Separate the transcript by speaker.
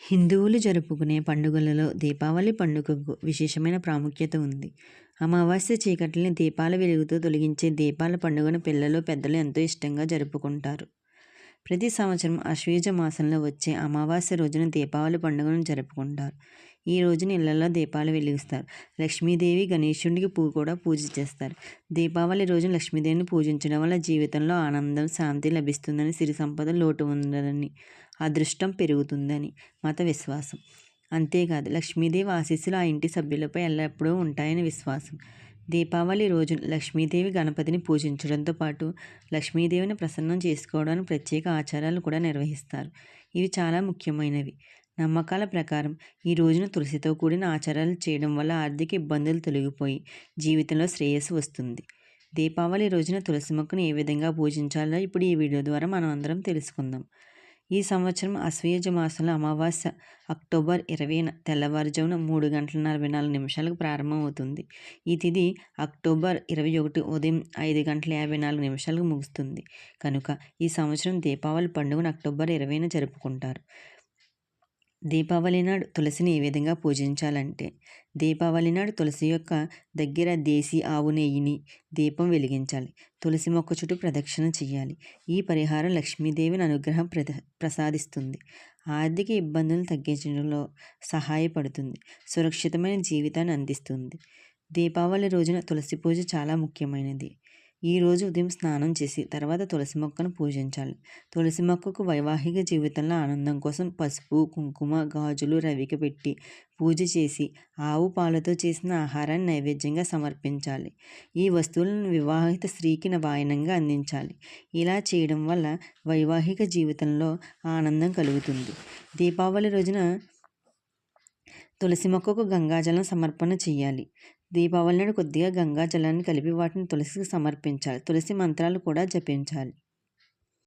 Speaker 1: హిందువులు జరుపుకునే పండుగలలో దీపావళి పండుగకు విశేషమైన ప్రాముఖ్యత ఉంది. అమావాస్య చీకటిని దీపాల వెలుగుతో తొలగించే దీపాల పండుగను పిల్లలు, పెద్దలు ఎంతో ఇష్టంగా జరుపుకుంటారు. ప్రతి సంవత్సరం ఆశ్వయుజ మాసంలో వచ్చే అమావాస్య రోజున దీపావళి పండుగను జరుపుకుంటారు. ఈ రోజున ఇళ్లలో దీపాలు వెలిగిస్తారు. లక్ష్మీదేవి, గణేశుడికి కూడా పూజ చేస్తారు. దీపావళి రోజున లక్ష్మీదేవిని పూజించడం వల్ల జీవితంలో ఆనందం, శాంతి లభిస్తుందని, సిరి సంపద లోటు ఉండదని, అదృష్టం పెరుగుతుందని మత విశ్వాసం. అంతేకాదు లక్ష్మీదేవి ఆశీస్సులు ఆ ఇంటి సభ్యులపై ఎల్లప్పుడూ ఉంటాయని విశ్వాసం. దీపావళి రోజు లక్ష్మీదేవి, గణపతిని పూజించడంతో పాటు లక్ష్మీదేవిని ప్రసన్నం చేసుకోవడానికి ప్రత్యేక ఆచారాలు కూడా నిర్వహిస్తారు. ఇవి చాలా ముఖ్యమైనవి. నమ్మకాల ప్రకారం ఈ రోజున తులసితో కూడిన ఆచారాలు చేయడం వల్ల ఆర్థిక ఇబ్బందులు తొలగిపోయి జీవితంలో శ్రేయస్సు వస్తుంది. దీపావళి రోజున తులసి మొక్కను ఏ విధంగా పూజించాలో ఇప్పుడు ఈ వీడియో ద్వారా మనం అందరం తెలుసుకుందాం. ఈ సంవత్సరం ఆశ్వయుజ మాసంలో అమావాస్య అక్టోబర్ 20న తెల్లవారుజామున 3:44 ప్రారంభమవుతుంది. ఈ తిథి అక్టోబర్ 21 ఉదయం 5:54 ముగుస్తుంది కనుక ఈ సంవత్సరం దీపావళి పండుగను అక్టోబర్ 20న జరుపుకుంటారు. దీపావళి నాడు తులసిని ఏ విధంగా పూజించాలంటే, దీపావళి నాడు తులసి యొక్క దగ్గర దేశీ ఆవు నెయ్యిని దీపం వెలిగించాలి. తులసి మొక్క చుట్టూ ప్రదక్షిణ చేయాలి. ఈ పరిహారం లక్ష్మీదేవిని అనుగ్రహం ప్రసాదిస్తుంది. ఆర్థిక ఇబ్బందులను తగ్గించడంలో సహాయపడుతుంది. సురక్షితమైన జీవితాన్ని అందిస్తుంది. దీపావళి రోజున తులసి పూజ చాలా ముఖ్యమైనది. ఈ రోజు ఉదయం స్నానం చేసి తర్వాత తులసి మొక్కను పూజించాలి. తులసి మొక్కకు వైవాహిక జీవితంలో ఆనందం కోసం పసుపు, కుంకుమ, గాజులు, రవిక పెట్టి పూజ చేసి ఆవు పాలతో చేసిన ఆహారాన్ని నైవేద్యంగా సమర్పించాలి. ఈ వస్తువులను వివాహిత స్త్రీకి వాయనంగా అందించాలి. ఇలా చేయడం వల్ల వైవాహిక జీవితంలో ఆనందం కలుగుతుంది. దీపావళి రోజున తులసి మొక్కకు గంగాజలం సమర్పణ చేయాలి. దీపావళి నాడు కొద్దిగా గంగా జలాన్ని కలిపి వాటిని తులసికి సమర్పించాలి. తులసి మంత్రాలు కూడా జపించాలి.